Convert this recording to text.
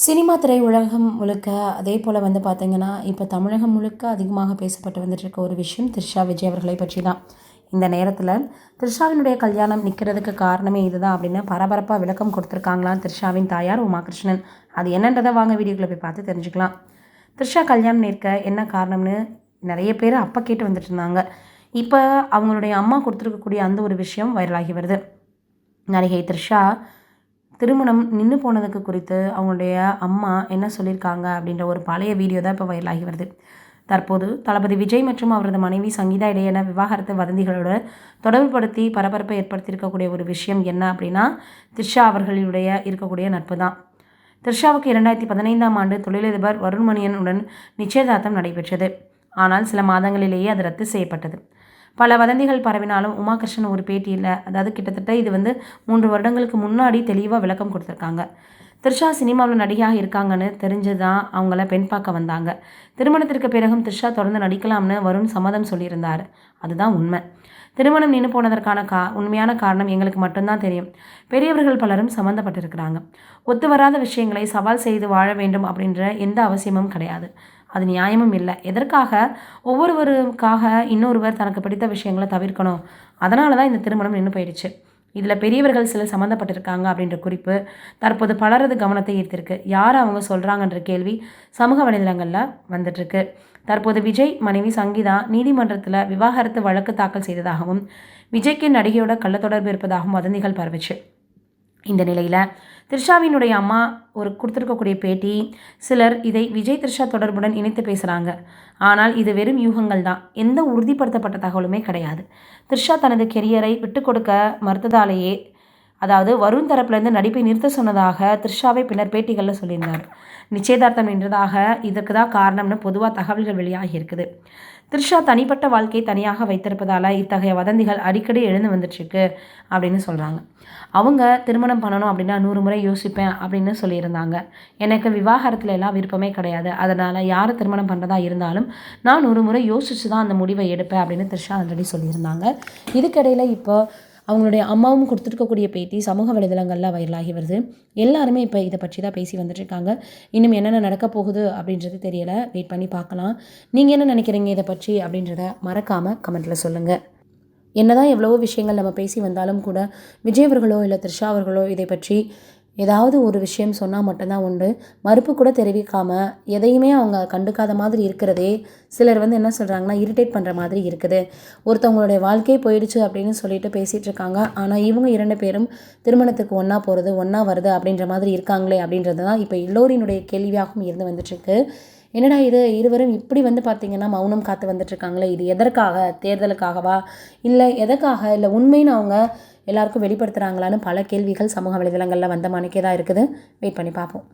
Cinema திரையுலகம் முழுக்க அதே போல் பார்த்திங்கன்னா இப்போ தமிழகம் முழுக்க அதிகமாக பேசப்பட்டு வந்துட்டுருக்க ஒரு விஷயம் த்ரிஷா விஜய் அவர்களை பற்றி தான். இந்த நேரத்தில் த்ரிஷாவினுடைய கல்யாணம் நிற்கிறதுக்கு காரணமே இதுதான் அப்படின்னு பரபரப்பாக விளக்கம் கொடுத்துருக்காங்களாம் த்ரிஷாவின் தாயார் உமாகிருஷ்ணன். அது என்னன்றதை வாங்க வீடியோக்குள்ளே போய் பார்த்து தெரிஞ்சுக்கலாம். த்ரிஷா கல்யாணம் நிற்க என்ன காரணம்னு நிறைய பேர் அப்போ கேட்டு வந்துட்டு இருந்தாங்க. இப்போ அவங்களுடைய அம்மா கொடுத்துருக்கக்கூடிய அந்த ஒரு விஷயம் வைரலாகி வருது. நடிகை த்ரிஷா திருமணம் நின்று போனதுக்கு குறித்து அவங்களுடைய அம்மா என்ன சொல்லியிருக்காங்க அப்படின்ற ஒரு பழைய வீடியோ தான் இப்போ வைரலாகி வருது. தற்போது தளபதி விஜய் மற்றும் அவரது மனைவி சங்கீதா இடையேயான விவாகரத்து வதந்திகளோடு தொடர்புபடுத்தி பரபரப்பை ஏற்படுத்தியிருக்கக்கூடிய ஒரு விஷயம் என்ன அப்படின்னா த்ரிஷா அவர்களுடைய இருக்கக்கூடிய நட்பு தான். த்ரிஷாவுக்கு 2015ஆம் ஆண்டு தொழிலதிபர் வருண் மணியன் உடன் நிச்சயதார்த்தம் நடைபெற்றது. ஆனால் சில மாதங்களிலேயே அது ரத்து செய்யப்பட்டது. பல வதந்திகள் பரவினாலும் உமாகிருஷ்ணன் ஒரு பேட்டியில், அதாவது கிட்டத்தட்ட இது 3 வருடங்களுக்கு முன்னாடி தெளிவாக விளக்கம் கொடுத்துருக்காங்க. த்ரிஷா சினிமாவில் நடிகையாக இருக்காங்கன்னு தெரிஞ்சு தான் அவங்கள பெண் பார்க்க வந்தாங்க. திருமணத்திற்கு பிறகும் த்ரிஷா தொடர்ந்து நடிக்கலாம்னு வருண் சம்மதம் சொல்லியிருந்தார். அதுதான் உண்மை. திருமணம் நின்று போனதற்கான உண்மையான காரணம் எங்களுக்கு மட்டும்தான் தெரியும். பெரியவர்கள் பலரும் சம்மந்தப்பட்டிருக்கிறாங்க. ஒத்து வராத விஷயங்களை சவால் செய்து வாழ வேண்டும் அப்படின்ற எந்த அவசியமும் கிடையாது. அது நியாயமும் இல்லை. எதற்காக ஒவ்வொருவருக்காக இன்னொருவர் தனக்கு பிடித்த விஷயங்களை தவிர்க்கணும்? அதனால தான் இந்த திருமணம் நின்று போயிடுச்சு. இதில் பெரியவர்கள் சிலர் சம்மந்தப்பட்டிருக்காங்க அப்படின்ற குறிப்பு தற்போது பலரது கவனத்தை ஈர்த்திருக்கு. யார் அவங்க சொல்கிறாங்கன்ற கேள்வி சமூக வலைதளங்களில் வந்துட்டுருக்கு. தற்போது விஜய் மனைவி சங்கீதா நீதிமன்றத்தில் விவாகரத்து வழக்கு தாக்கல் செய்ததாகவும் விஜய்க்கு நடிகையோட கள்ள தொடர்பு இருப்பதாகவும் வதந்திகள் பரவுச்சு. இந்த நிலையில் த்ரிஷாவினுடைய அம்மா கொடுத்துருக்கக்கூடிய பேட்டி, சிலர் இதை விஜய் த்ரிஷா தொடர்புடன் இணைத்து பேசுகிறாங்க. ஆனால் இது வெறும் யூகங்கள் தான். எந்த உறுதிப்படுத்தப்பட்ட தகவலுமே கிடையாது. த்ரிஷா தனது கெரியரை விட்டு கொடுக்க மறுத்ததாலேயே, அதாவது வருண் தரப்புலேருந்து நடிப்பை நிறுத்த சொன்னதாக த்ரிஷாவை பின்னர் பேட்டிகளில் சொல்லியிருந்தார். நிச்சயதார்த்தம் நின்றதாக இதற்கு தான் காரணம்னு பொதுவாக தகவல்கள் வெளியாகி இருக்குது. த்ரிஷா தனிப்பட்ட வாழ்க்கையை தனியாக வைத்திருப்பதால் இத்தகைய வதந்திகள் அடிக்கடி எழுந்து வந்துட்டுருக்கு அப்படின்னு சொல்கிறாங்க. அவங்க திருமணம் பண்ணணும் அப்படின்னா 100 முறை யோசிப்பேன் அப்படின்னு சொல்லியிருந்தாங்க. எனக்கு விவாகரத்தில் எல்லாம் விருப்பமே கிடையாது. அதனால் யார் திருமணம் பண்ணுறதா இருந்தாலும் நான் 100 முறை யோசித்து தான் அந்த முடிவை எடுப்பேன் அப்படின்னு த்ரிஷா ஆல்ரெடி சொல்லியிருந்தாங்க. இதுக்கிடையில் இப்போ அவங்களுடைய அம்மாவும் கொடுத்துருக்கக்கூடிய பேட்டி சமூக வலைதளங்களில் வைரலாகி வருது. எல்லாருமே இப்போ இதை பற்றி தான் பேசி வந்துட்டுருக்காங்க. இன்னும் என்னென்ன நடக்க போகுது அப்படின்றது தெரியலை. வெயிட் பண்ணி பார்க்கலாம். நீங்கள் என்ன நினைக்கிறீங்க இதை பற்றி அப்படின்றத மறக்காமல் கமெண்ட்டில் சொல்லுங்கள். என்னதான் எவ்வளவோ விஷயங்கள் நம்ம பேசி வந்தாலும் கூட விஜய் அவர்களோ இல்லை த்ரிஷா அவர்களோ இதை பற்றி ஏதாவது ஒரு விஷயம் சொன்னால் மட்டும்தான் உண்டு. மறுப்பு கூட தெரிவிக்காமல் எதையுமே அவங்க கண்டுக்காத மாதிரி இருக்கிறதே சிலர் என்ன சொல்கிறாங்கன்னா இரிட்டேட் பண்ணுற மாதிரி இருக்குது. ஒருத்தவங்களுடைய வாழ்க்கையே போயிடுச்சு அப்படின்னு சொல்லிட்டு பேசிகிட்டு இருக்காங்க. ஆனால் இவங்க 2 பேரும் திருமணத்துக்கு ஒன்றா போகிறது ஒன்றா வருது அப்படின்ற மாதிரி இருக்காங்களே அப்படின்றது தான் இப்போ எல்லோரினுடைய கேள்வியாகவும் இருந்து வந்துட்டுருக்கு. என்னடா இது, இருவரும் இப்படி பார்த்திங்கன்னா மௌனம் காத்து வந்துட்டுருக்காங்களே, இது எதற்காக? தேர்தலுக்காகவா இல்லை எதற்காக? இல்லை உண்மைன்னு அவங்க எல்லாருக்கும் வெளிப்படுத்துகிறாங்களான்னு பல கேள்விகள் சமூக வலைதளங்களில் வந்த மணிக்கே தான் இருக்குது. வெயிட் பண்ணி பார்ப்போம்.